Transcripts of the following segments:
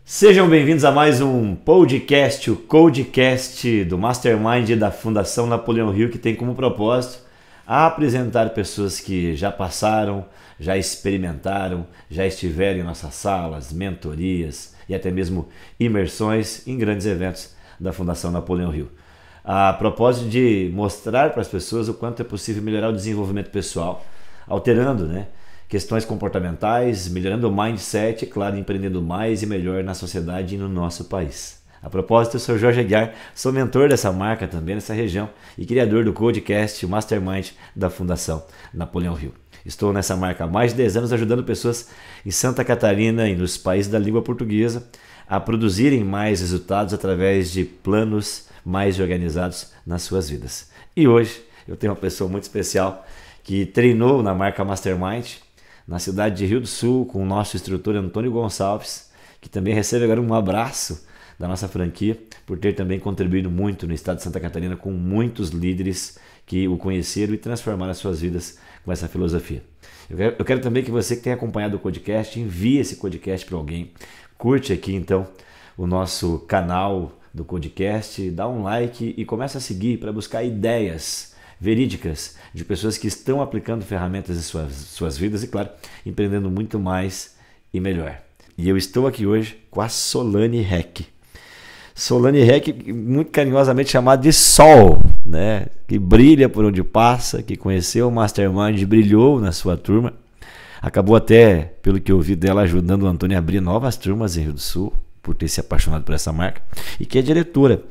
Sejam bem-vindos a mais um podcast, o Codecast do Mastermind da Fundação Napoleão Hill, que tem como propósito apresentar pessoas que já passaram, já experimentaram, já estiveram em nossas salas, mentorias e até mesmo imersões em grandes eventos da Fundação Napoleão Hill. A propósito de mostrar para as pessoas o quanto é possível melhorar o desenvolvimento pessoal, alterando, questões comportamentais, melhorando o mindset e, claro, empreendendo mais e melhor na sociedade e no nosso país. A propósito, eu sou Jorge Aguiar, sou mentor dessa marca também nessa região e criador do Codecast, o Mastermind da Fundação Napoleão Hill. Estou nessa marca há mais de 10 anos ajudando pessoas em Santa Catarina e nos países da língua portuguesa a produzirem mais resultados através de planos mais organizados nas suas vidas. E hoje eu tenho uma pessoa muito especial que treinou na marca Mastermind na cidade de Rio do Sul, com o nosso instrutor Antônio Gonçalves, que também recebe agora um abraço da nossa franquia, por ter também contribuído muito no estado de Santa Catarina com muitos líderes que o conheceram e transformaram as suas vidas com essa filosofia. Eu quero também que você que tem acompanhado o podcast, envie esse podcast para alguém, curte aqui então o nosso canal do podcast, dá um like e começa a seguir para buscar ideias verídicas de pessoas que estão aplicando ferramentas em suas vidas e, claro, empreendendo muito mais e melhor. E eu estou aqui hoje com a Solane Heck. Solane Heck, muito carinhosamente chamada de Sol, que brilha por onde passa, que conheceu o Mastermind, brilhou na sua turma, acabou até, pelo que eu ouvi dela, ajudando o Antônio a abrir novas turmas em Rio do Sul, por ter se apaixonado por essa marca, e que é diretora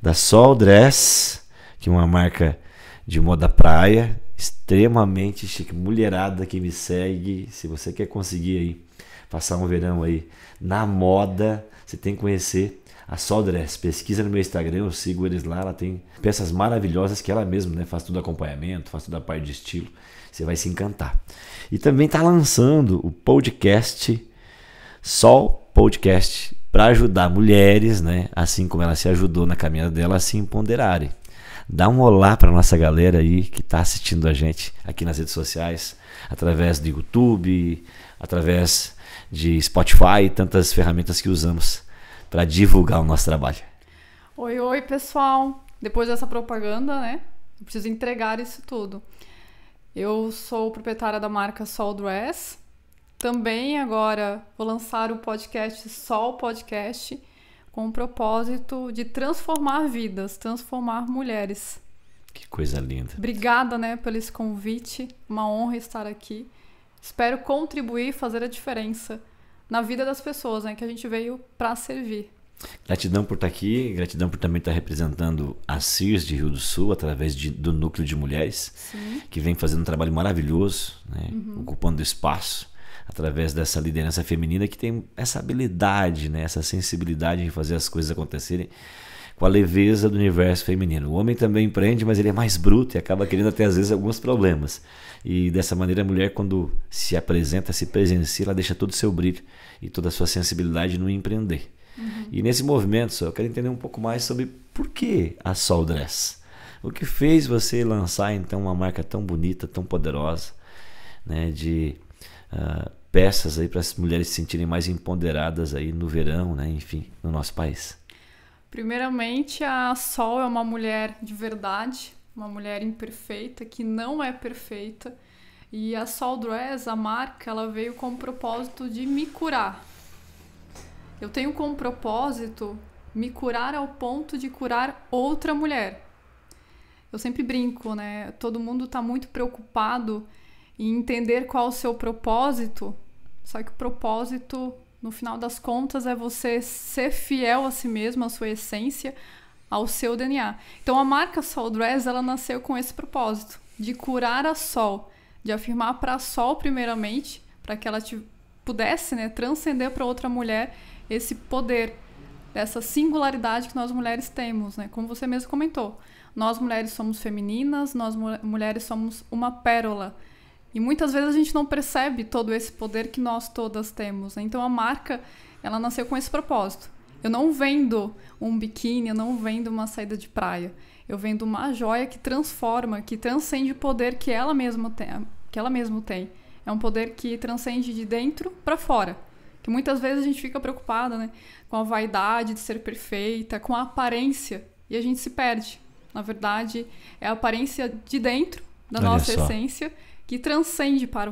da Sol Dress, que é uma marca de moda praia, extremamente chique, mulherada que me segue. Se você quer conseguir aí passar um verão aí na moda, você tem que conhecer a Sol Dress. Pesquisa no meu Instagram, eu sigo eles lá, ela tem peças maravilhosas que ela mesma faz tudo acompanhamento, faz toda a parte de estilo, você vai se encantar. E também está lançando o podcast Sol Podcast para ajudar mulheres, assim como ela se ajudou na caminhada dela, a se empoderarem. Dá um olá para nossa galera aí que está assistindo a gente aqui nas redes sociais, através do YouTube, através de Spotify e tantas ferramentas que usamos para divulgar o nosso trabalho. Oi, pessoal. Depois dessa propaganda, eu preciso entregar isso tudo. Eu sou proprietária da marca Sol Dress. Também agora vou lançar o podcast Sol Podcast, com o propósito de transformar vidas, transformar mulheres. Que coisa linda. Obrigada, pelo esse convite. Uma honra estar aqui. Espero contribuir e fazer a diferença na vida das pessoas, que a gente veio para servir. Gratidão por estar aqui, gratidão por também estar representando a CIRS de Rio do Sul, através do Núcleo de Mulheres, Sim. Que vem fazendo um trabalho maravilhoso, ocupando espaço, através dessa liderança feminina que tem essa habilidade, essa sensibilidade em fazer as coisas acontecerem com a leveza do universo feminino. O homem também empreende, mas ele é mais bruto e acaba querendo até às vezes alguns problemas. E dessa maneira a mulher, quando se apresenta, se presencia, ela deixa todo o seu brilho e toda a sua sensibilidade no empreender. E nesse movimento, eu quero entender um pouco mais sobre por que a Sol Dress. O que fez você lançar então uma marca tão bonita, tão poderosa, de peças aí para as mulheres se sentirem mais empoderadas aí no verão, enfim, no nosso país. Primeiramente, a Sol é uma mulher de verdade, uma mulher imperfeita, que não é perfeita. E a Sol Dress, a marca, ela veio com o propósito de me curar. Eu tenho como propósito me curar ao ponto de curar outra mulher. Eu sempre brinco, Todo mundo está muito preocupado em entender qual o seu propósito, só que o propósito, no final das contas, é você ser fiel a si mesmo, à sua essência, ao seu DNA. Então a marca Sol Dress, ela nasceu com esse propósito, de curar a Sol, de afirmar para a Sol primeiramente, para que ela pudesse transcender para outra mulher esse poder, essa singularidade que nós mulheres temos, como você mesmo comentou. Nós mulheres somos femininas, nós mulheres somos uma pérola. E muitas vezes a gente não percebe todo esse poder que nós todas temos. Então a marca, ela nasceu com esse propósito. Eu não vendo um biquíni, eu não vendo uma saída de praia. Eu vendo uma joia que transforma, que transcende o poder que ela mesma tem. É um poder que transcende de dentro para fora. Que Que muitas vezes a gente fica preocupada, né? Com a vaidade de ser perfeita, com a aparência. E a gente se perde. Na verdade, é a aparência de dentro da nossa essência que transcende para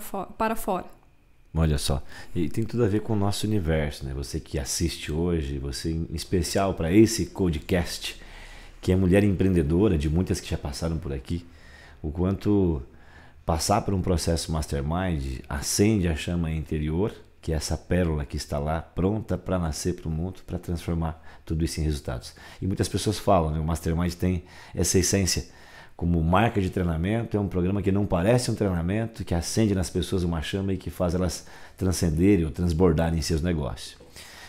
fora. Olha só. E tem tudo a ver com o nosso universo, né? Você que assiste hoje, você em especial para esse podcast, que é mulher empreendedora, de muitas que já passaram por aqui, o quanto passar por um processo mastermind acende a chama interior, que é essa pérola que está lá pronta para nascer para o mundo, para transformar tudo isso em resultados. E muitas pessoas falam, né? O mastermind tem essa essência como marca de treinamento, é um programa que não parece um treinamento, que acende nas pessoas uma chama e que faz elas transcenderem ou transbordarem em seus negócios.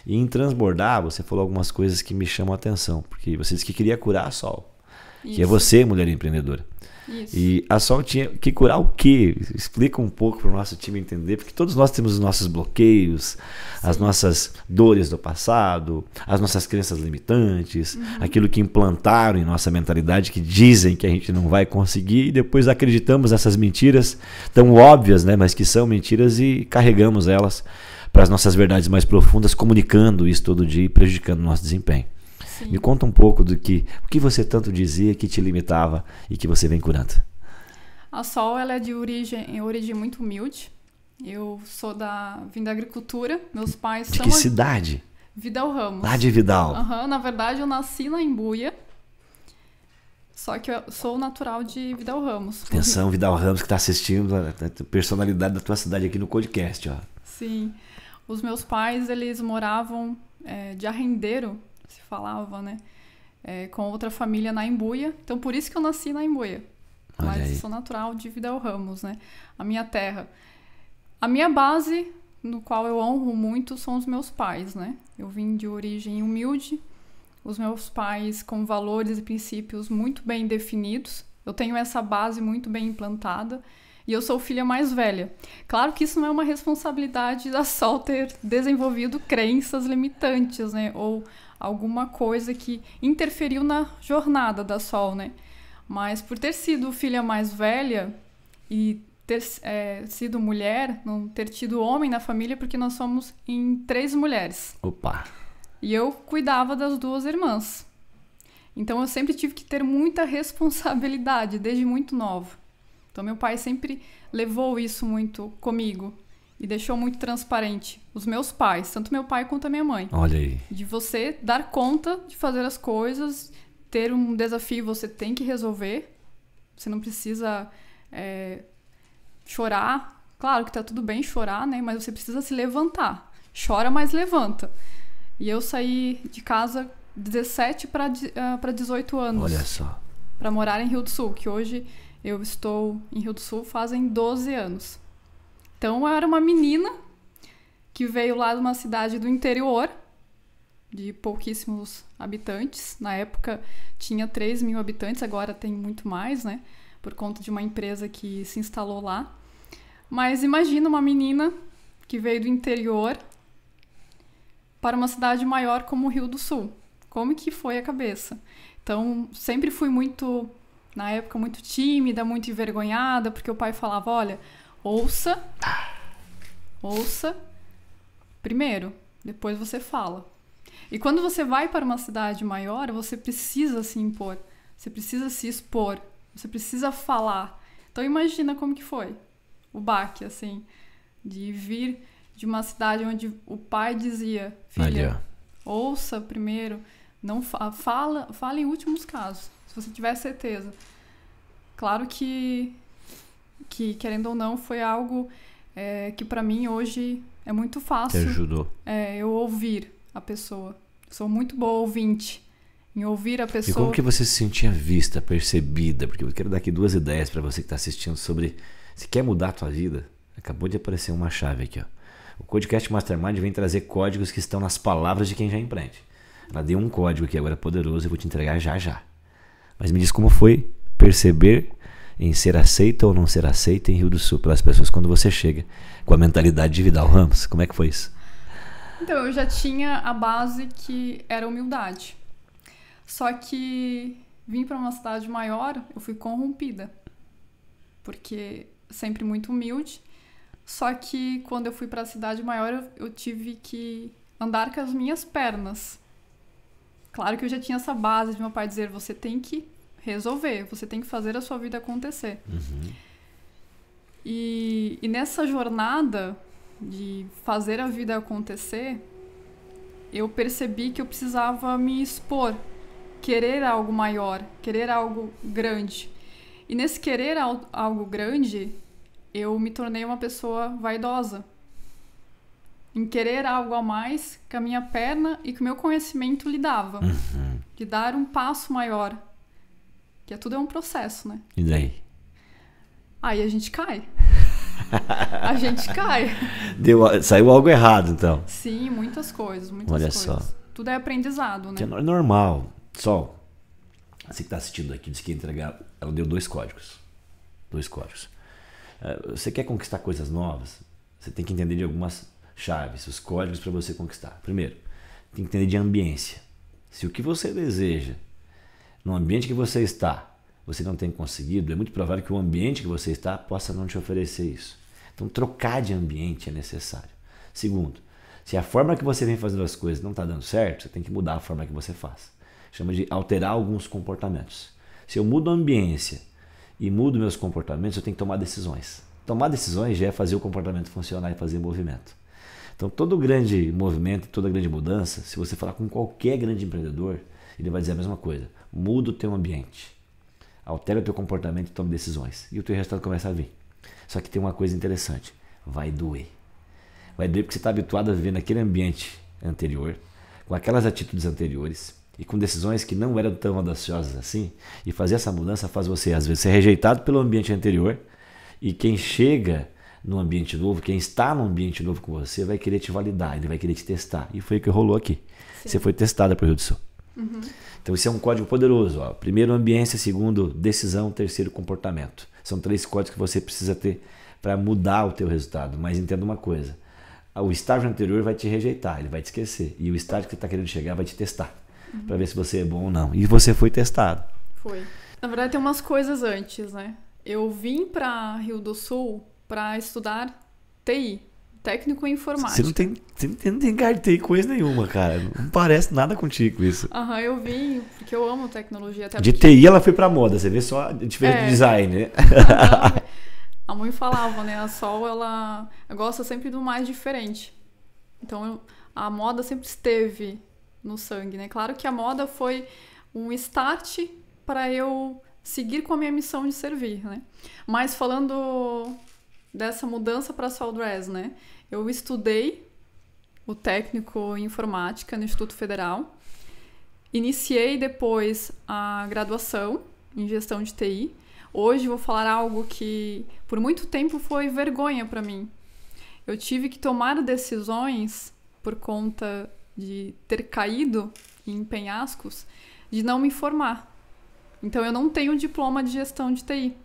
E em transbordar, você falou algumas coisas que me chamam a atenção, porque você disse que queria curar a Sol, que é você, mulher empreendedora. Isso. E a Sol tinha que curar o quê? Explica um pouco para o nosso time entender, porque todos nós temos os nossos bloqueios, as nossas dores do passado, as nossas crenças limitantes, aquilo que implantaram em nossa mentalidade, que dizem que a gente não vai conseguir, e depois acreditamos nessas mentiras tão óbvias, né, mas que são mentiras, e carregamos elas para as nossas verdades mais profundas, comunicando isso todo dia e prejudicando o nosso desempenho. Sim. Me conta um pouco do que o que você tanto dizia que te limitava e que você vem curando. A Sol, ela é de origem muito humilde. Eu vim da agricultura. Meus pais de que cidade? Vidal Ramos. Lá de Vidal. Na verdade, eu nasci na Embuia. Só que eu sou natural de Vidal Ramos. Atenção, Vidal Ramos, que está assistindo a personalidade da tua cidade aqui no podcast, ó. Sim. Os meus pais, eles moravam de arrendeiro, se falava, né? Com outra família na Embuia. Então, por isso que eu nasci na Embuia. Mas sou natural de Vidal Ramos, né? A minha terra. A minha base, no qual eu honro muito, são os meus pais, né? Eu vim de origem humilde. Os meus pais com valores e princípios muito bem definidos. Eu tenho essa base muito bem implantada. E eu sou filha mais velha. Claro que isso não é uma responsabilidade da Sol ter desenvolvido crenças limitantes, né? Ou alguma coisa que interferiu na jornada da Sol, né? Mas por ter sido filha mais velha e ter sido mulher, não ter tido homem na família, porque nós somos em 3 mulheres. Opa! E eu cuidava das 2 irmãs. Então eu sempre tive que ter muita responsabilidade, desde muito nova. Então meu pai sempre levou isso muito comigo. E deixou muito transparente os meus pais, tanto meu pai quanto a minha mãe. Olha aí. De você dar conta de fazer as coisas, ter um desafio, você tem que resolver. Você não precisa chorar. Claro que tá tudo bem chorar, né? Mas você precisa se levantar. Chora, mas levanta. E eu saí de casa 17 para 18 anos. Olha só. Para morar em Rio do Sul, que hoje eu estou em Rio do Sul fazem 12 anos. Então, eu era uma menina que veio lá de uma cidade do interior, de pouquíssimos habitantes. Na época, tinha 3 mil habitantes, agora tem muito mais, né? Por conta de uma empresa que se instalou lá. Mas imagina uma menina que veio do interior para uma cidade maior como o Rio do Sul. Como que foi a cabeça? Então, sempre fui muito, na época, muito tímida, muito envergonhada, porque o pai falava, olha... Ouça primeiro, depois você fala. E quando você vai para uma cidade maior, você precisa se impor, você precisa se expor, você precisa falar. Então imagina como que foi o baque, assim, de vir de uma cidade onde o pai dizia, filha, ouça primeiro, não fala em últimos casos, se você tiver certeza. Claro que querendo ou não, foi algo que para mim hoje é muito fácil. Te ajudou. Eu ouvir a pessoa. Sou muito boa ouvinte em ouvir a pessoa. E como que você se sentia vista, percebida? Porque eu quero dar aqui 2 ideias para você que está assistindo sobre se quer mudar a tua vida. Acabou de aparecer uma chave aqui, ó. O Codecast Mastermind vem trazer códigos que estão nas palavras de quem já empreende. Ela deu um código aqui agora poderoso, eu vou te entregar já já. Mas me diz como foi perceber em ser aceita ou não ser aceita em Rio do Sul pelas pessoas quando você chega com a mentalidade de Vidal Ramos. Como é que foi isso? Então, eu já tinha a base que era humildade. Só que vim para uma cidade maior, eu fui corrompida. Porque sempre muito humilde. Só que quando eu fui para a cidade maior, eu tive que andar com as minhas pernas. Claro que eu já tinha essa base de meu pai dizer, você tem que resolver, você tem que fazer a sua vida acontecer. Uhum. E nessa jornada de fazer a vida acontecer, eu percebi que eu precisava me expor, querer algo maior, querer algo grande. E nesse querer algo grande, eu me tornei uma pessoa vaidosa. Em querer algo a mais que a minha perna e que o meu conhecimento lhe dava. Uhum. De dar um passo maior. Que tudo é um processo, né? E daí? Aí a gente cai. A gente cai. Saiu algo errado, então. Sim, muitas coisas. Olha coisas. só. Tudo é aprendizado, né? Que é normal. Sol, você que está assistindo aqui, disse que ia entregar. Ela deu 2 códigos. 2 códigos. Você quer conquistar coisas novas? Você tem que entender de algumas chaves, os códigos para você conquistar. Primeiro, tem que entender de ambiência. Se o que você deseja, no ambiente que você está, você não tem conseguido, é muito provável que o ambiente que você está possa não te oferecer isso. Então, trocar de ambiente é necessário. Segundo, se a forma que você vem fazendo as coisas não está dando certo, você tem que mudar a forma que você faz. Chama de alterar alguns comportamentos. Se eu mudo a ambiência e mudo meus comportamentos, eu tenho que tomar decisões. Tomar decisões já é fazer o comportamento funcionar e fazer movimento. Então, todo grande movimento, toda grande mudança, se você falar com qualquer grande empreendedor, ele vai dizer a mesma coisa. Muda o teu ambiente, altera o teu comportamento e tome decisões. E o teu resultado começa a vir. Só que tem uma coisa interessante, vai doer. Vai doer porque você está habituado a viver naquele ambiente anterior, com aquelas atitudes anteriores e com decisões que não eram tão audaciosas assim. E fazer essa mudança faz você, às vezes, ser rejeitado pelo ambiente anterior e quem chega no ambiente novo, quem está no ambiente novo com você vai querer te validar, ele vai querer te testar. E foi o que rolou aqui. Sim. Você foi testada para o Rio do Sul. Uhum. Então isso é um código poderoso. Ó. Primeiro, ambiência. Segundo, decisão. Terceiro, comportamento. São 3 códigos que você precisa ter para mudar o teu resultado. Mas entenda uma coisa. O estágio anterior vai te rejeitar, ele vai te esquecer. E o estágio que você está querendo chegar vai te testar. Para ver se você é bom ou não. E você foi testado. Foi. Na verdade, tem umas coisas antes, né? Eu vim para Rio do Sul para estudar TI, técnico em informática. Você não tem cara de TI coisa nenhuma, cara. Não parece nada contigo isso. Aham, eu vim porque eu amo tecnologia. Até de TI ela foi pra moda, você vê só a diferença de design, né? A mãe falava, né? A Sol, ela gosta sempre do mais diferente. Então, a moda sempre esteve no sangue, né? Claro que a moda foi um start para eu seguir com a minha missão de servir, né? Mas falando dessa mudança para a Sol Dress, né? Eu estudei o técnico em informática no Instituto Federal, iniciei depois a graduação em gestão de TI. Hoje vou falar algo que por muito tempo foi vergonha para mim. Eu tive que tomar decisões por conta de ter caído em penhascos, de não me formar. Então eu não tenho diploma de gestão de TI.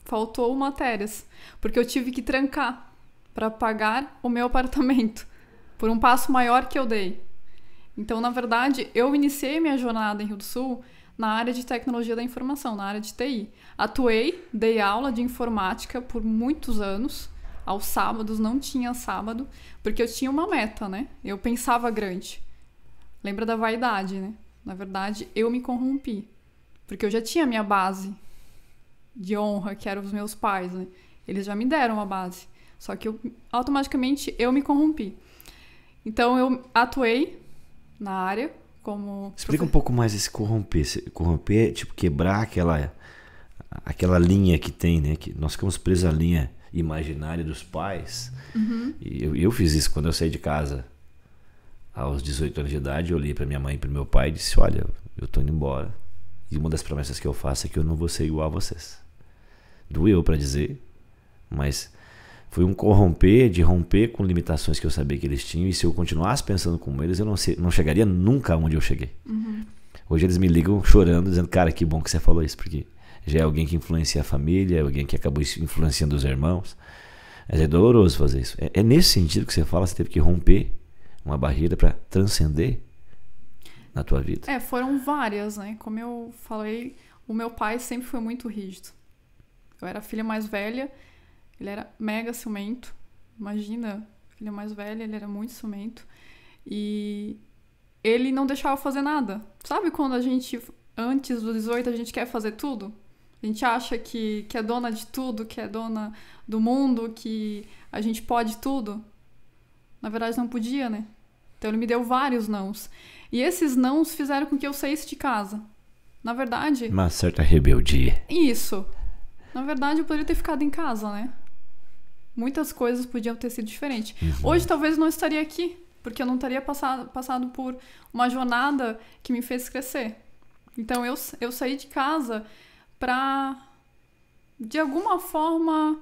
Faltou matérias, porque eu tive que trancar para pagar o meu apartamento por um passo maior que eu dei. Então, na verdade, eu iniciei minha jornada em Rio do Sul na área de tecnologia da informação, na área de TI. Atuei, dei aula de informática por muitos anos. Aos sábados, não tinha sábado, porque eu tinha uma meta, né? Eu pensava grande. Lembra da vaidade, né? Na verdade, eu me corrompi, porque eu já tinha minha base de honra, que eram os meus pais, né? Eles já me deram uma base. Só que automaticamente eu me corrompi. Então eu atuei na área como... Explica um pouco mais esse corromper. Corromper é tipo quebrar aquela linha que tem, né? Que nós ficamos presos à linha imaginária dos pais. Uhum. E eu fiz isso quando eu saí de casa aos 18 anos de idade. Eu olhei para minha mãe e para meu pai e disse: olha, eu tô indo embora. E uma das promessas que eu faço é que eu não vou ser igual a vocês. Doeu para dizer, mas foi um corromper, de romper com limitações que eu sabia que eles tinham. E se eu continuasse pensando como eles, eu não chegaria nunca onde eu cheguei. Uhum. Hoje eles me ligam chorando, dizendo: cara, que bom que você falou isso, porque já é alguém que influencia a família, é alguém que acabou influenciando os irmãos. Mas é doloroso fazer isso. É nesse sentido que você fala, você teve que romper uma barreira para transcender na tua vida. Foram várias, né? Como eu falei, o meu pai sempre foi muito rígido. Eu era a filha mais velha, ele era mega ciumento. Imagina, ele é mais velho, ele era muito ciumento. E ele não deixava eu fazer nada. Sabe quando a gente, antes dos 18, a gente quer fazer tudo? A gente acha que é dona de tudo, que é dona do mundo, que a gente pode tudo. Na verdade, não podia, né? Então ele me deu vários nãos. E esses nãos fizeram com que eu saísse de casa. Na verdade... Uma certa rebeldia. Isso. Na verdade, eu poderia ter ficado em casa, né? Muitas coisas podiam ter sido diferentes. Hoje, talvez, eu não estaria aqui, porque eu não teria passado por uma jornada que me fez crescer. Então, eu saí de casa para, de alguma forma,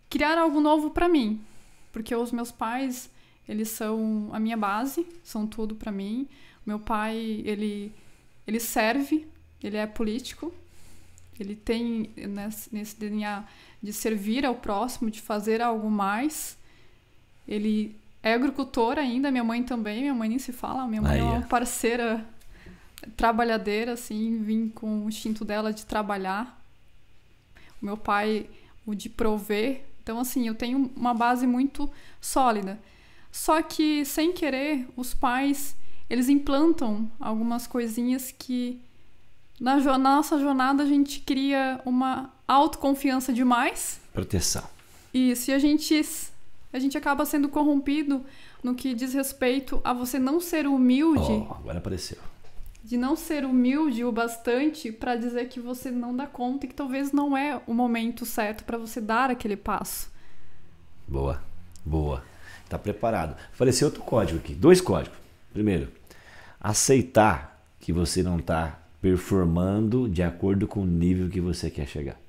criar algo novo para mim. Porque os meus pais, eles são a minha base, são tudo para mim. Meu pai, ele serve, ele é político. Ele tem nesse DNA de servir ao próximo, de fazer algo mais. Ele é agricultor ainda, minha mãe também. Minha mãe nem se fala, minha mãe é uma parceira trabalhadeira, assim, vim com o instinto dela de trabalhar. O meu pai, o de prover. Então, assim, eu tenho uma base muito sólida. Só que, sem querer, os pais, eles implantam algumas coisinhas que... Na nossa jornada, a gente cria uma autoconfiança demais. Proteção. Isso, e a gente acaba sendo corrompido no que diz respeito a você não ser humilde. Agora apareceu. De não ser humilde o bastante para dizer que você não dá conta e que talvez não é o momento certo para você dar aquele passo. Boa. Tá preparado. Apareceu outro código aqui. 2 códigos. Primeiro, aceitar que você não tá performando de acordo com o nível que você quer chegar.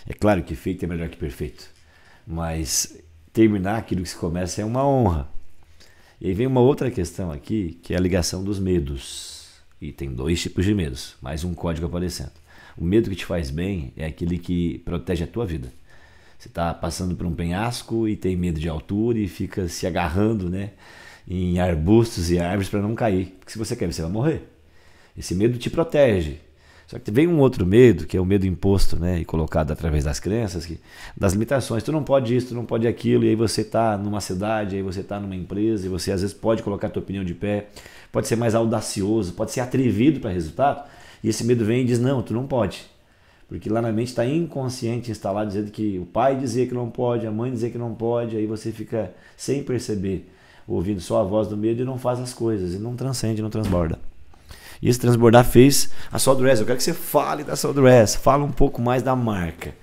É claro que feito é melhor que perfeito, mas terminar aquilo que se começa é uma honra. E aí vem uma outra questão aqui, que é a ligação dos medos. E tem 2 tipos de medos, mais um código aparecendo. O medo que te faz bem é aquele que protege a tua vida. Você está passando por um penhasco e tem medo de altura e fica se agarrando, né, em arbustos e árvores para não cair. Porque se você cair, você vai morrer. Esse medo te protege. Só que vem um outro medo, que é o medo imposto, né, e colocado através das crenças, das limitações. Tu não pode isso, tu não pode aquilo, e aí você está numa cidade, aí você está numa empresa, e você às vezes pode colocar a tua opinião de pé, pode ser mais audacioso, pode ser atrevido para resultado, e esse medo vem e diz, não, tu não pode. Porque lá na mente está inconsciente instalado, dizendo que o pai dizia que não pode, a mãe dizia que não pode, aí você fica sem perceber, ouvindo só a voz do medo e não faz as coisas, e não transcende, não transborda. E esse transbordar fez a Sol Dress. Eu quero que você fale da Sol Dress, fala um pouco mais da marca.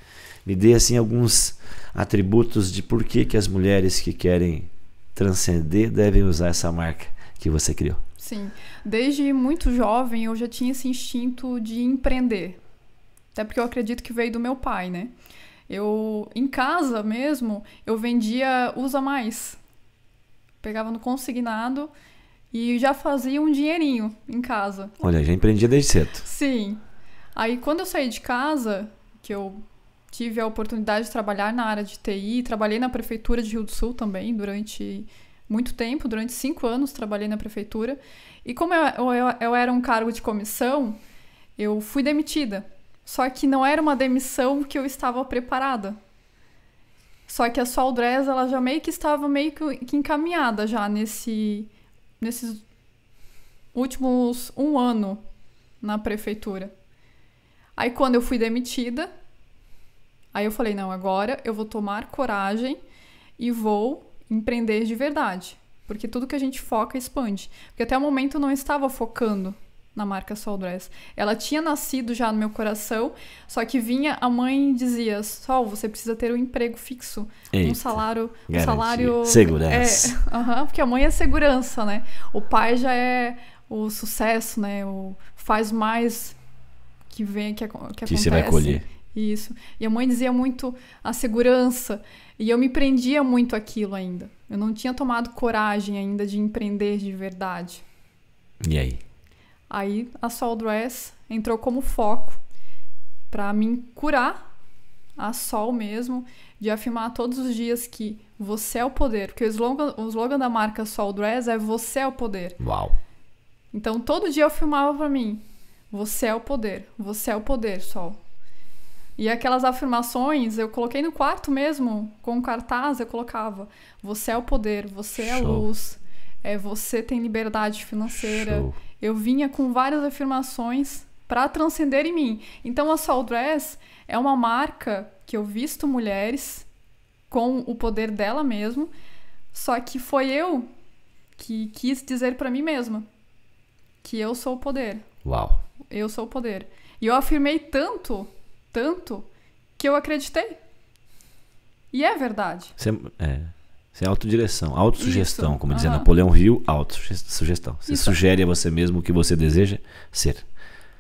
Me dê assim alguns atributos de por que as mulheres que querem transcender devem usar essa marca que você criou. Sim, desde muito jovem eu já tinha esse instinto de empreender. Até porque eu acredito que veio do meu pai, né? Eu, em casa mesmo, eu vendia usa mais. Pegava no consignado e já fazia um dinheirinho em casa. Olha, já empreendia desde cedo. Sim. Aí quando eu saí de casa, que eu tive a oportunidade de trabalhar na área de TI, trabalhei na prefeitura de Rio do Sul também durante muito tempo, durante 5 anos trabalhei na prefeitura. E como eu era um cargo de comissão, eu fui demitida. Só que não era uma demissão que eu estava preparada. Só que a Sol Dress, ela já estava meio que encaminhada já nesses últimos 1 ano na prefeitura. Aí quando eu fui demitida, aí eu falei, não, agora eu vou tomar coragem e vou empreender de verdade. Porque tudo que a gente foca expande. Porque até o momento eu não estava focando na marca Sol Dress. Ela tinha nascido já no meu coração, só que vinha, a mãe dizia, Sol, você precisa ter um emprego fixo, Eita, um salário... segurança. Porque a mãe é segurança, né? O pai já é o sucesso, né? Faz mais que vem, que acontece. Que você vai colher. Isso. E a mãe dizia muito a segurança, e eu me prendia muito àquilo ainda. Eu não tinha tomado coragem ainda de empreender de verdade. E aí? Aí a Sol Dress entrou como foco para me curar a Sol mesmo, de afirmar todos os dias que você é o poder. Porque o slogan da marca Sol Dress é você é o poder. Uau! Então todo dia eu afirmava para mim, você é o poder, Sol. E aquelas afirmações, eu coloquei no quarto mesmo, com um cartaz, eu colocava: você é o poder, você é a luz, você tem liberdade financeira. Show. Eu vinha com várias afirmações para transcender em mim. Então a Soul Dress é uma marca que eu visto mulheres com o poder dela mesmo, só que foi eu que quis dizer para mim mesma que eu sou o poder. Uau. Eu sou o poder. E eu afirmei tanto, que eu acreditei. E é verdade. Isso é autodireção, autossugestão, Isso. como dizia Napoleão Hill, autossugestão. Você sugere a você mesmo o que você deseja ser.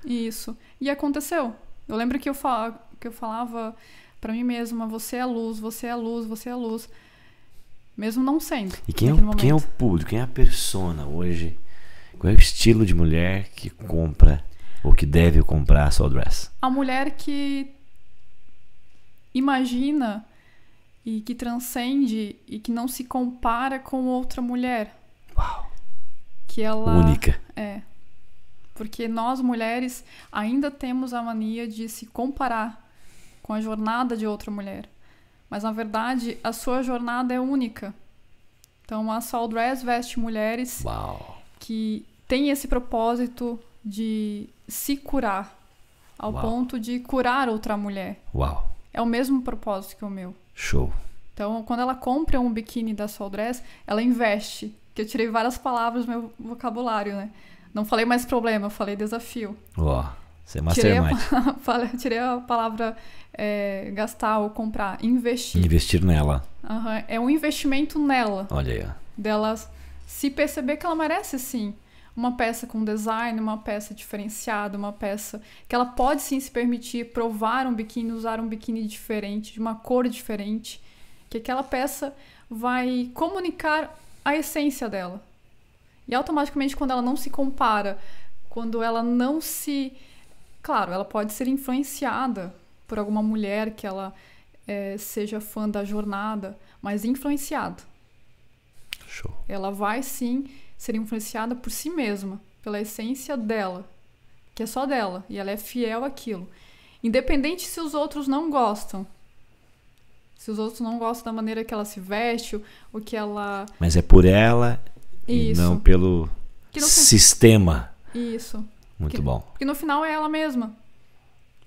Isso. E aconteceu. Eu lembro que eu falava pra mim mesma: você é a luz, você é a luz, você é a luz. Mesmo não sendo. E quem é o público, quem é a persona hoje? Qual é o estilo de mulher que compra ou que deve comprar a Soul Dress? A mulher que imagina e que transcende e que não se compara com outra mulher. Uau! Que ela... Única. Porque nós, mulheres, ainda temos a mania de se comparar com a jornada de outra mulher. Mas, na verdade, a sua jornada é única. Então, a Soul Dress veste mulheres que têm esse propósito de se curar, ao ponto de curar outra mulher. Uau! É o mesmo propósito que o meu. Show! Então, quando ela compra um biquíni da Soul Dress, ela investe. Que eu tirei várias palavras do meu vocabulário, né? Não falei mais problema, eu falei desafio. Você é mastermind. Tirei a palavra gastar ou comprar, investir. Investir nela. É um investimento nela. Olha aí. Dela se perceber que ela merece, sim, uma peça com design, uma peça diferenciada, uma peça que ela pode, sim, se permitir provar um biquíni, usar um biquíni diferente, de uma cor diferente. Que aquela peça vai comunicar a essência dela. E automaticamente, quando ela não se compara, quando ela não se... Claro, ela pode ser influenciada por alguma mulher que ela seja fã da jornada, mas influenciada. Show. Ela vai, sim, ser influenciada por si mesma, pela essência dela, que é só dela, e ela é fiel àquilo. Independente se os outros não gostam. Se os outros não gostam da maneira que ela se veste, o que ela... Mas é por ela... Isso. E não pelo sistema. Isso. Muito bom. Porque no final é ela mesma.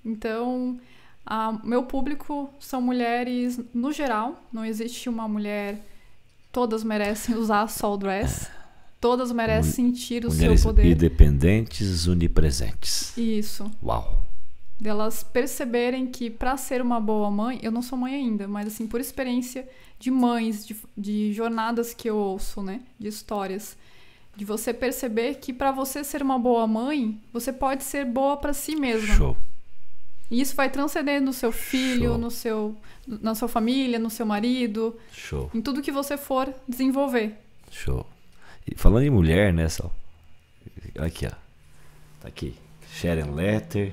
Então, meu público são mulheres, no geral. Não existe uma mulher... Todas merecem usar a Soul Dress. Todas merecem sentir o seu poder. Mulheres independentes, onipresentes. Isso. Uau. Delas perceberem que, para ser uma boa mãe... Eu não sou mãe ainda, mas assim, por experiência de mães, de jornadas que eu ouço, né? De histórias. De você perceber que, para você ser uma boa mãe, você pode ser boa para si mesma. Show. E isso vai transcender no seu filho, na sua família, no seu marido. Show. Em tudo que você for desenvolver. Show. E falando em mulher, né, Sal? Aqui, ó. Tá aqui. Sharon Letter.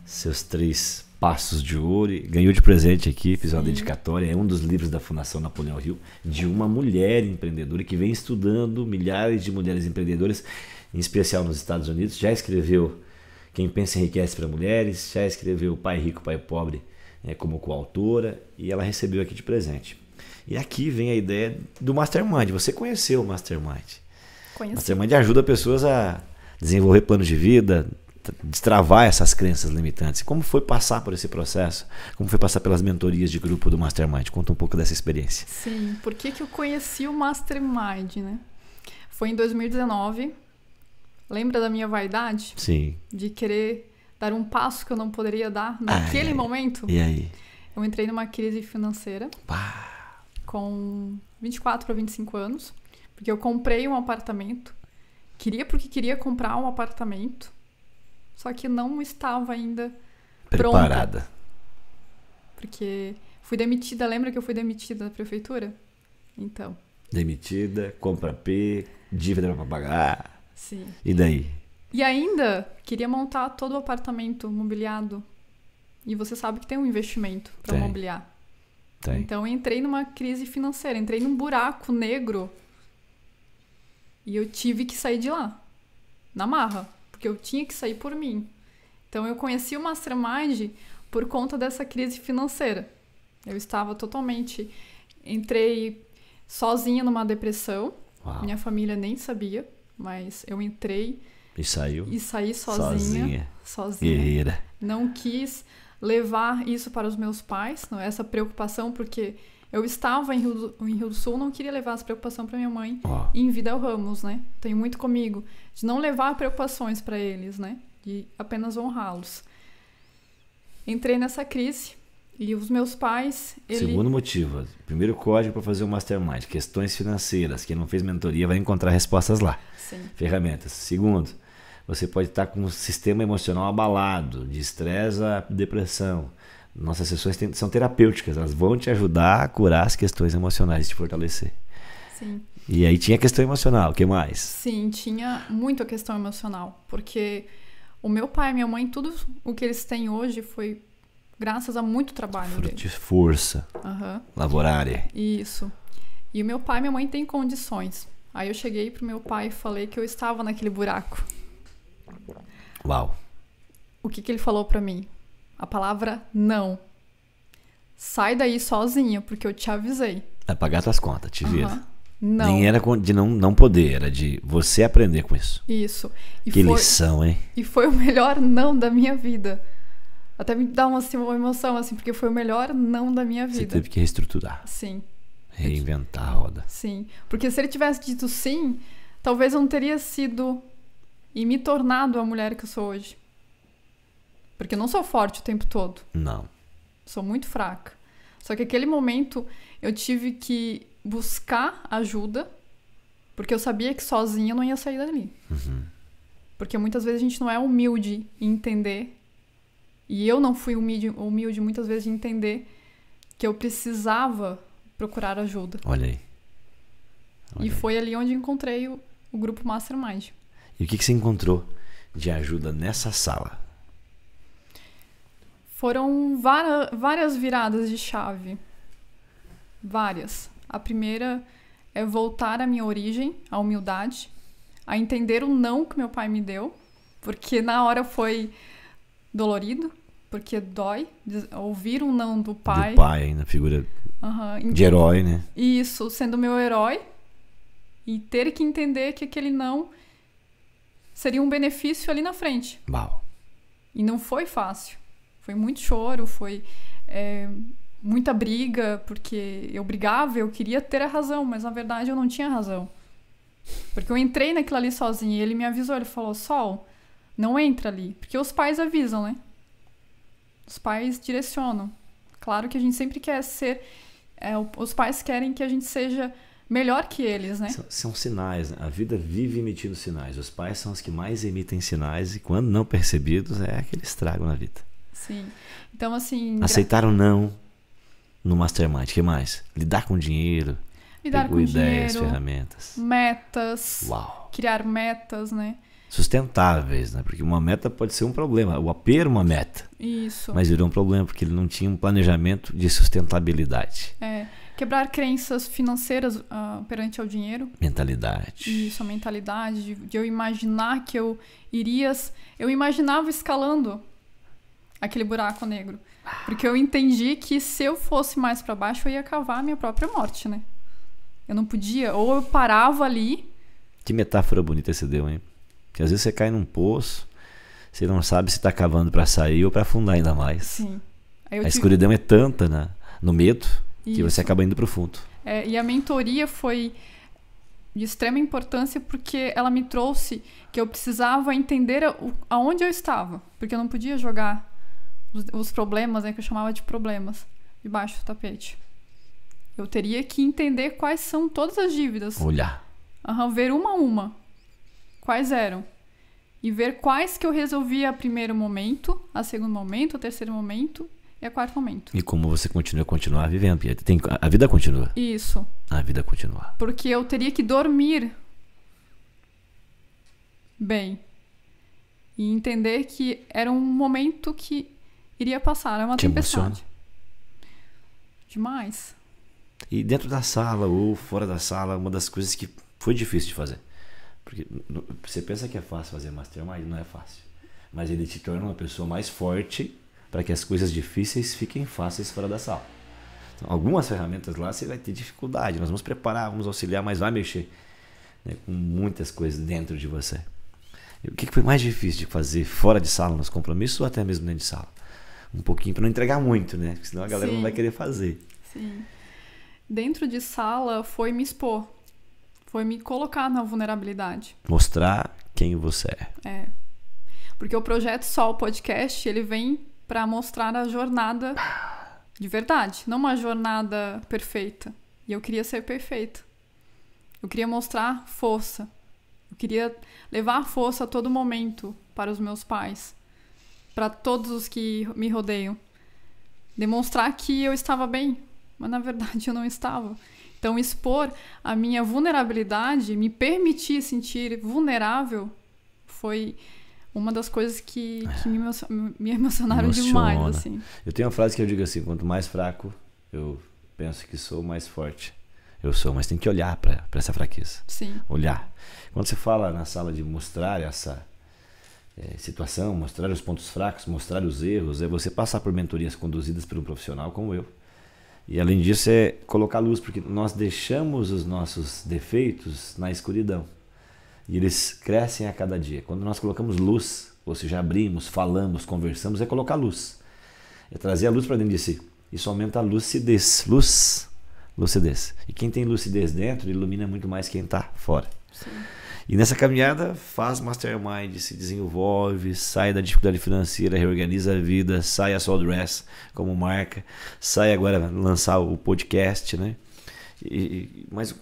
Seus 3 passos de ouro. Ganhou de presente aqui, fiz uma dedicatória. É um dos livros da Fundação Napoleão Hill, de uma mulher empreendedora que vem estudando milhares de mulheres empreendedoras, em especial nos Estados Unidos. Já escreveu Quem Pensa Enriquece para Mulheres, já escreveu Pai Rico, Pai Pobre como coautora, e ela recebeu aqui de presente. E aqui vem a ideia do Mastermind. Você conheceu o Mastermind? Conheci. O Mastermind ajuda pessoas a desenvolver planos de vida, destravar essas crenças limitantes. Como foi passar por esse processo? Como foi passar pelas mentorias de grupo do Mastermind? Conta um pouco dessa experiência. Sim, por que eu conheci o Mastermind, né? Foi em 2019. Lembra da minha vaidade? Sim. De querer dar um passo que eu não poderia dar naquele momento? E aí? Eu entrei numa crise financeira com 24 para 25 anos, porque eu comprei um apartamento. Porque queria comprar um apartamento. Só que não estava ainda preparada. Pronta. Porque fui demitida. Lembra que eu fui demitida da prefeitura? Então. Demitida, compra P, dívida para pagar. Sim. E daí? E ainda queria montar todo o apartamento mobiliado. E você sabe que tem um investimento para mobiliar. Tem. Então eu entrei numa crise financeira. Entrei num buraco negro. E eu tive que sair de lá. Na marra. Porque eu tinha que sair por mim. Então eu conheci o Mastermind por conta dessa crise financeira. Eu estava totalmente... Entrei sozinha numa depressão. Uau. Minha família nem sabia, mas eu entrei... E saiu? E saí sozinha. Guerreira. Não quis levar isso para os meus pais, não, essa preocupação, porque eu estava em Rio do Sul, não queria levar essa preocupação para minha mãe em Vidal Ramos, né? Tenho muito comigo de não levar preocupações para eles, né? De apenas honrá-los. Entrei nessa crise e os meus pais... Segundo motivo, primeiro código para fazer o Mastermind, questões financeiras. Quem não fez mentoria vai encontrar respostas lá. Sim. Ferramentas. Segundo, você pode estar com um sistema emocional abalado, de estresse a depressão. Nossas sessões são terapêuticas, elas vão te ajudar a curar as questões emocionais, te fortalecer. Sim. E aí tinha questão emocional, o que mais? Sim, tinha muito a questão emocional, porque o meu pai e minha mãe, tudo o que eles têm hoje foi graças a muito trabalho deles. De força, laborária. Isso. E o meu pai e minha mãe têm condições. Aí eu cheguei pro meu pai e falei que eu estava naquele buraco. Uau. O que ele falou pra mim? A palavra não. Sai daí sozinha, porque eu te avisei. Vai pagar tuas contas, te vira. Não. Nem era de não poder, era de você aprender com isso. Isso. Que lição, hein? E foi o melhor não da minha vida. Até me dá uma emoção, assim, porque foi o melhor não da minha vida. Você teve que reestruturar. Sim. Reinventar a roda. Sim. Porque se ele tivesse dito sim, talvez eu não teria sido e me tornado a mulher que eu sou hoje. Porque eu não sou forte o tempo todo. Não. Sou muito fraca. Só que naquele momento eu tive que buscar ajuda, porque eu sabia que sozinha eu não ia sair dali. Porque muitas vezes a gente não é humilde em entender, e eu não fui humilde muitas vezes de entender que eu precisava procurar ajuda. Olha aí. E foi ali onde encontrei o grupo Mastermind. E o que você encontrou de ajuda nessa sala? Foram várias viradas de chave. Várias. A primeira é voltar à minha origem, à humildade, a entender o não que meu pai me deu, porque na hora foi dolorido, porque dói ouvir um não do pai. Do pai ainda, figura de herói, né? Isso, sendo meu herói, e ter que entender que aquele não seria um benefício ali na frente. Uau. E não foi fácil. Foi muito choro, foi muita briga, porque eu brigava, eu queria ter a razão, mas na verdade eu não tinha razão. Porque eu entrei naquilo ali sozinha e ele me avisou, ele falou, Sol, não entra ali. Porque os pais avisam, né? Os pais direcionam. Claro que a gente sempre quer ser... os pais querem que a gente seja melhor que eles, né? São sinais, né? A vida vive emitindo sinais. Os pais são os que mais emitem sinais e quando não percebidos é aquele estrago na vida. Sim. Então, assim... Aceitar o não no Mastermind. O que mais? Lidar com dinheiro. Lidar com ideias, dinheiro, ferramentas. Metas. Uau. Criar metas, né? Sustentáveis, né? Porque uma meta pode ser um problema. O AP era uma meta. Isso. Mas virou um problema porque ele não tinha um planejamento de sustentabilidade. Quebrar crenças financeiras perante ao dinheiro. Mentalidade. Isso, a mentalidade de eu imaginar que eu imaginava escalando aquele buraco negro. Porque eu entendi que se eu fosse mais para baixo, eu ia cavar a minha própria morte, né? Eu não podia. Ou eu parava ali... Que metáfora bonita você deu, hein? Porque às vezes você cai num poço, você não sabe se está cavando para sair ou para afundar ainda mais. Sim. Escuridão é tanta no medo que Isso. você acaba indo para o fundo. E a mentoria foi de extrema importância porque ela me trouxe que eu precisava entender aonde eu estava. Porque eu não podia jogar os problemas, né, que eu chamava de problemas, debaixo do tapete. Eu teria que entender quais são todas as dívidas. Olhar. Ver uma a uma. Quais eram. E ver quais que eu resolvia a primeiro momento, a segundo momento, a terceiro momento e a quarto momento. E como você continuar vivendo. A vida continua. Isso. A vida continua. Porque eu teria que dormir bem. E entender que era um momento que iria passar. Era uma tempestade. Emociona? Demais. E dentro da sala ou fora da sala, uma das coisas que foi difícil de fazer. Porque você pensa que é fácil fazer Mastermind? Não é fácil. Mas ele te torna uma pessoa mais forte para que as coisas difíceis fiquem fáceis fora da sala. Então, algumas ferramentas lá você vai ter dificuldade, nós vamos preparar, vamos auxiliar, mas vai mexer, né, com muitas coisas dentro de você. E o que foi mais difícil de fazer fora de sala nos compromissos ou até mesmo dentro de sala? Um pouquinho para não entregar muito, né? Porque senão a galera não vai querer fazer. Sim. Dentro de sala foi me expor. Foi me colocar na vulnerabilidade. Mostrar quem você é. É. Porque o Projeto Sol Podcast, ele vem para mostrar a jornada de verdade. Não uma jornada perfeita. E eu queria ser perfeita. Eu queria mostrar força. Eu queria levar força a todo momento para os meus pais. Para todos os que me rodeiam. Demonstrar que eu estava bem. Mas na verdade eu não estava. Então expor a minha vulnerabilidade, me permitir sentir vulnerável, foi uma das coisas que me emocionaram demais. Assim. Eu tenho uma frase que eu digo assim: quanto mais fraco eu penso que sou, mais forte eu sou. Mas tem que olhar para essa fraqueza. Sim. Olhar. Quando você fala na sala de mostrar essa situação, mostrar os pontos fracos, mostrar os erros, é você passar por mentorias conduzidas por um profissional como eu. E além disso é colocar luz, porque nós deixamos os nossos defeitos na escuridão. E eles crescem a cada dia. Quando nós colocamos luz, ou seja, abrimos, falamos, conversamos, é colocar luz. É trazer a luz para dentro de si. Isso aumenta a lucidez. Lucidez. E quem tem lucidez dentro, ilumina muito mais quem está fora. Sim. E nessa caminhada faz mastermind, se desenvolve, sai da dificuldade financeira, reorganiza a vida, sai a Soul Dress como marca, sai agora lançar o podcast, né? Mas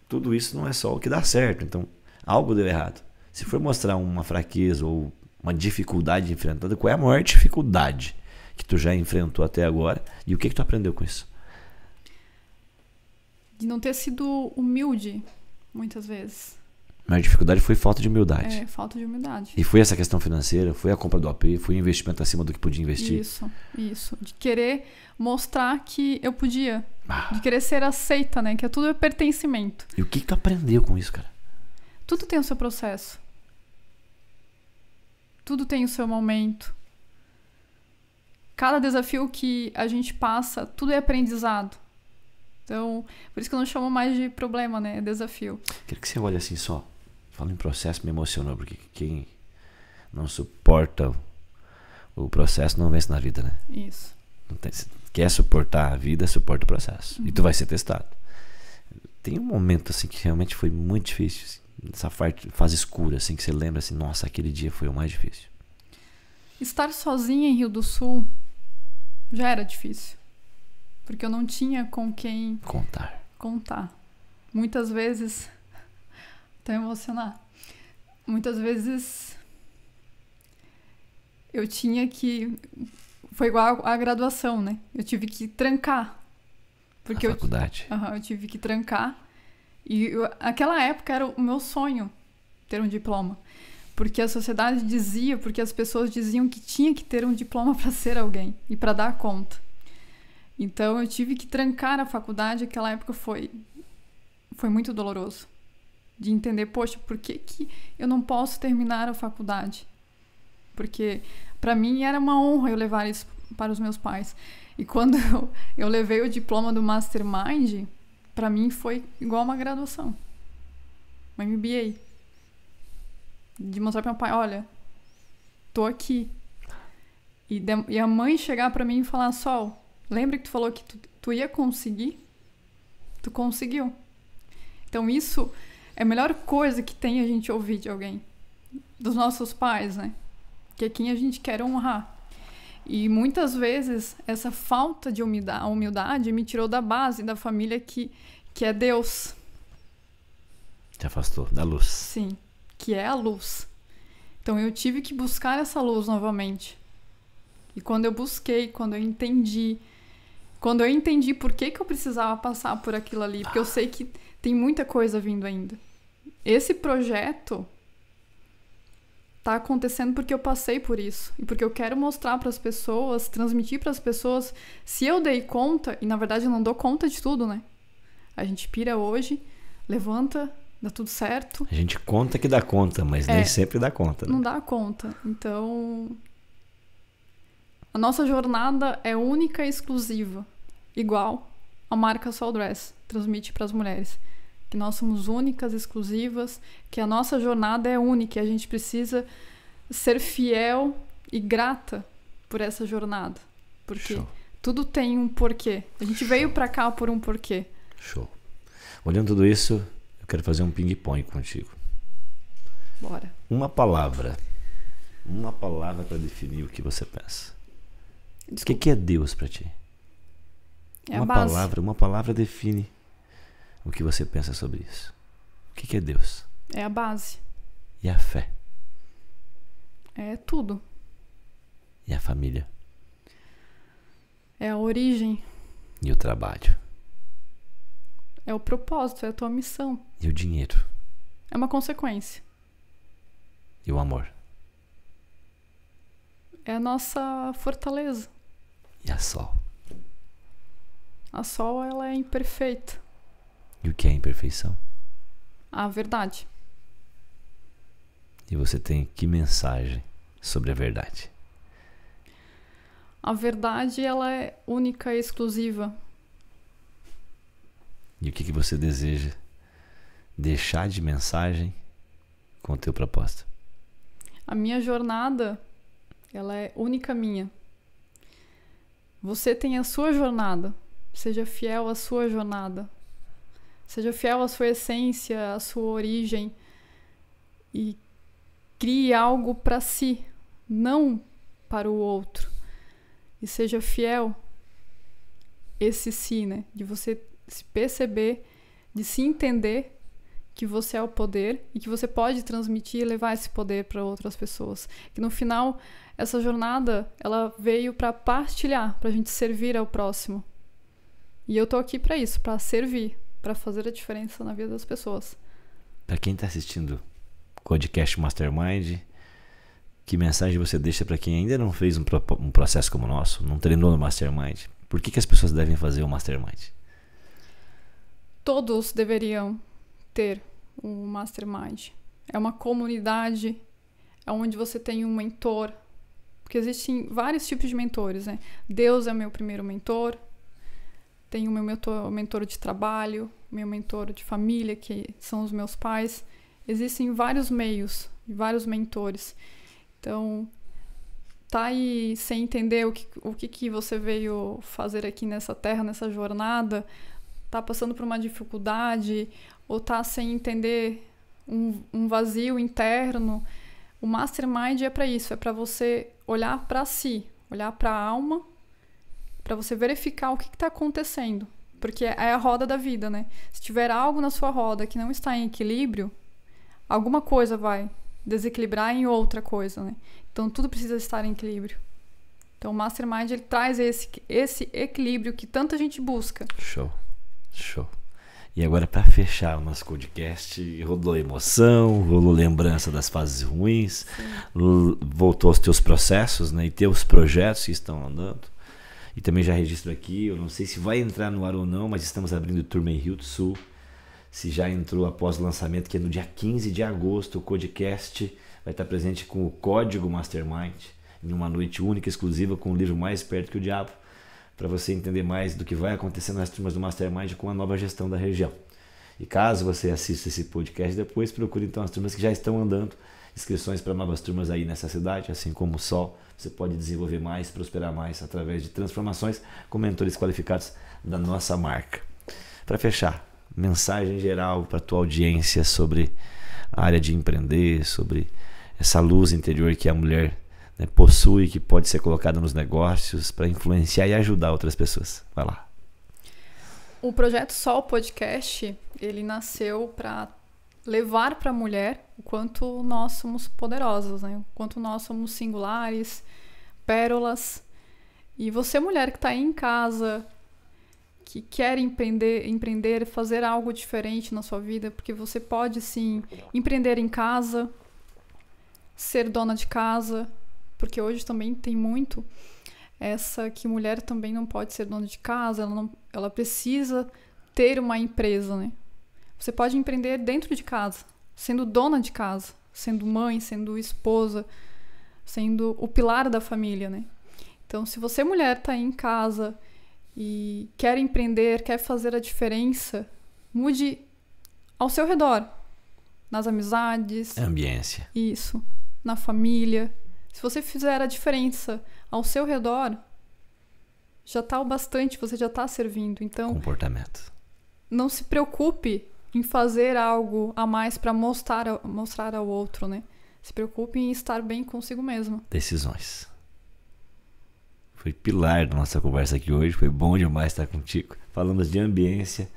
tudo isso não é só o que dá certo, então algo deu errado. Se for mostrar uma fraqueza ou uma dificuldade enfrentada, qual é a maior dificuldade que tu já enfrentou até agora e o que tu aprendeu com isso? De não ter sido humilde, muitas vezes. A maior dificuldade foi falta de humildade. É, falta de humildade. E foi essa questão financeira, foi a compra do AP, foi o investimento acima do que podia investir. Isso. De querer mostrar que eu podia. De querer ser aceita, né? Que tudo é pertencimento. E o que tu aprendeu com isso, cara? Tudo tem o seu processo. Tudo tem o seu momento. Cada desafio que a gente passa, tudo é aprendizado. Então, por isso que eu não chamo mais de problema, né? É desafio. Quero que você olhe assim só. Fala em processo, me emocionou, porque quem não suporta o processo não vence na vida, né? Isso. Quer suportar a vida, suporta o processo. E tu vai ser testado. Tem um momento assim que realmente foi muito difícil. Assim, essa fase escura, assim, que você lembra assim, nossa, aquele dia foi o mais difícil. Estar sozinha em Rio do Sul já era difícil. Porque eu não tinha com quem contar. Muitas vezes... Tô emocionada. Muitas vezes... Eu tinha que... Foi igual a graduação, né? Eu tive que trancar. Porque a faculdade. Eu tive que trancar. E aquela época era o meu sonho ter um diploma. Porque a sociedade dizia, porque as pessoas diziam que tinha que ter um diploma para ser alguém e para dar conta. Então eu tive que trancar a faculdade. Aquela época foi muito doloroso. De entender, poxa, por que eu não posso terminar a faculdade? Porque para mim era uma honra eu levar isso para os meus pais. E quando eu levei o diploma do Mastermind, para mim foi igual uma graduação. Uma MBA. De mostrar para meu pai, olha, tô aqui. E a mãe chegar para mim e falar, Sol, lembra que tu falou que tu ia conseguir? Tu conseguiu. Então isso é a melhor coisa que tem a gente ouvir de alguém. Dos nossos pais, né? Que é quem a gente quer honrar. E muitas vezes essa falta de humildade me tirou da base da família que é Deus. Te afastou da luz. Sim, que é a luz. Então eu tive que buscar essa luz novamente. E quando eu busquei, quando eu entendi por que eu precisava passar por aquilo ali, porque eu sei que tem muita coisa vindo ainda. Esse projeto tá acontecendo porque eu passei por isso. E porque eu quero mostrar para as pessoas, transmitir para as pessoas, se eu dei conta, e na verdade eu não dou conta de tudo, né? A gente pira hoje, levanta, dá tudo certo. A gente conta que dá conta, mas nem sempre dá conta. Né? Não dá conta. Então, A nossa jornada é única e exclusiva, igual a marca Sol Dress transmite para as mulheres. Que nós somos únicas, exclusivas, que a nossa jornada é única e a gente precisa ser fiel e grata por essa jornada. Porque tudo tem um porquê. A gente veio para cá por um porquê. Show. Olhando tudo isso, eu quero fazer um ping-pong contigo. Bora. Uma palavra para definir o que você pensa. Desculpa. O que é Deus para ti? É a base. Uma palavra define o que você pensa sobre isso. O que é Deus? É a base. E a fé? É tudo. E a família? É a origem. E o trabalho? É o propósito, é a tua missão. E o dinheiro? É uma consequência. E o amor? É a nossa fortaleza. E a Sol? A Sol, ela é imperfeita. E o que é imperfeição? A verdade. E você tem que mensagem sobre a verdade? A verdade, ela é única e exclusiva. E o que você deseja deixar de mensagem com o teu propósito? A minha jornada, ela é única minha. Você tem a sua jornada. Seja fiel à sua jornada. Seja fiel à sua essência, à sua origem. E crie algo para si, não para o outro. E seja fiel esse si, né? De você se perceber, de se entender que você é o poder e que você pode transmitir e levar esse poder para outras pessoas. Que no final, essa jornada, ela veio para partilhar, para a gente servir ao próximo. E eu tô aqui para isso, para servir, para fazer a diferença na vida das pessoas. Para quem está assistindo o podcast Mastermind, que mensagem você deixa para quem ainda não fez um processo como o nosso, não treinou no Mastermind? Por que as pessoas devem fazer o Mastermind? Todos deveriam ter um Mastermind. É uma comunidade onde você tem um mentor, porque existem vários tipos de mentores, né? Deus é meu primeiro mentor, tenho o meu mentor de trabalho, meu mentor de família, que são os meus pais. Existem vários meios, vários mentores. Então, tá aí sem entender o que você veio fazer aqui nessa terra, nessa jornada, tá passando por uma dificuldade, ou tá sem entender um vazio interno. O Mastermind é para isso, é para você olhar para si, olhar para a alma, para você verificar o que está acontecendo. Porque é a roda da vida, né? Se tiver algo na sua roda que não está em equilíbrio, alguma coisa vai desequilibrar em outra coisa, né? Então tudo precisa estar em equilíbrio. Então o Mastermind, ele traz esse equilíbrio que tanta gente busca. Show. E agora, para fechar o nosso podcast, rolou emoção, rolou lembrança das fases ruins, voltou aos teus processos, né, e teus projetos que estão andando. E também já registro aqui, eu não sei se vai entrar no ar ou não, mas estamos abrindo turma em Rio do Sul. Se já entrou após o lançamento, que é no dia 15 de agosto, o Codecast vai estar presente com o código Mastermind, em uma noite única, exclusiva, com o livro Mais Perto que o Diabo, para você entender mais do que vai acontecer nas turmas do Mastermind com a nova gestão da região. E caso você assista esse podcast depois, procure então as turmas que já estão andando, inscrições para novas turmas aí nessa cidade, assim como o Sol. Você pode desenvolver mais, prosperar mais através de transformações com mentores qualificados da nossa marca. Para fechar, mensagem geral para a tua audiência sobre a área de empreender, sobre essa luz interior que a mulher, né, possui, que pode ser colocada nos negócios para influenciar e ajudar outras pessoas. Vai lá. O Projeto Sol Podcast, ele nasceu para levar para a mulher o quanto nós somos poderosos, né? O quanto nós somos singulares, pérolas. E você, mulher que está aí em casa, que quer empreender, fazer algo diferente na sua vida, porque você pode sim empreender em casa, ser dona de casa, porque hoje também tem muito essa que mulher também não pode ser dona de casa, ela precisa ter uma empresa, né? Você pode empreender dentro de casa, sendo dona de casa, sendo mãe, sendo esposa, sendo o pilar da família, né? Então, se você, mulher, está aí em casa e quer empreender, quer fazer a diferença, mude ao seu redor. Nas amizades. Ambiência. Isso. Na família. Se você fizer a diferença ao seu redor, já está o bastante, você já está servindo. Então, comportamento. Não se preocupe em fazer algo a mais para mostrar ao outro, né? Se preocupe em estar bem consigo mesmo. Decisões. Foi pilar da nossa conversa aqui hoje. Foi bom demais estar contigo. Falamos de ambiência,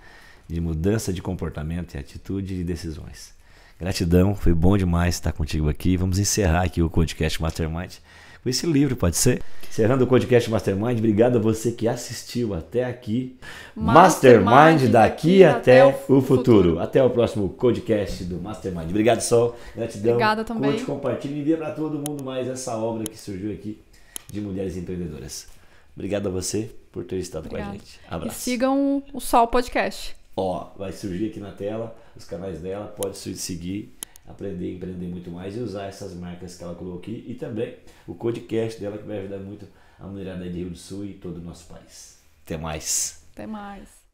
de mudança de comportamento e atitude e decisões. Gratidão, foi bom demais estar contigo aqui. Vamos encerrar aqui o podcast Mastermind com esse livro, pode ser? Encerrando o podcast Mastermind, obrigado a você que assistiu até aqui. Mastermind daqui até o futuro. Até o próximo podcast do Mastermind. Obrigado, Sol. Gratidão. Obrigada também. Curte, compartilhe e envia para todo mundo mais essa obra que surgiu aqui de mulheres empreendedoras. Obrigado a você por ter estado com a gente. Abraço. E sigam o Sol Podcast. Vai surgir aqui na tela os canais dela, pode seguir, aprender a empreender muito mais e usar essas marcas que ela colocou aqui e também o podcast dela que vai ajudar muito a mulherada de Rio do Sul e todo o nosso país. Até mais. Até mais.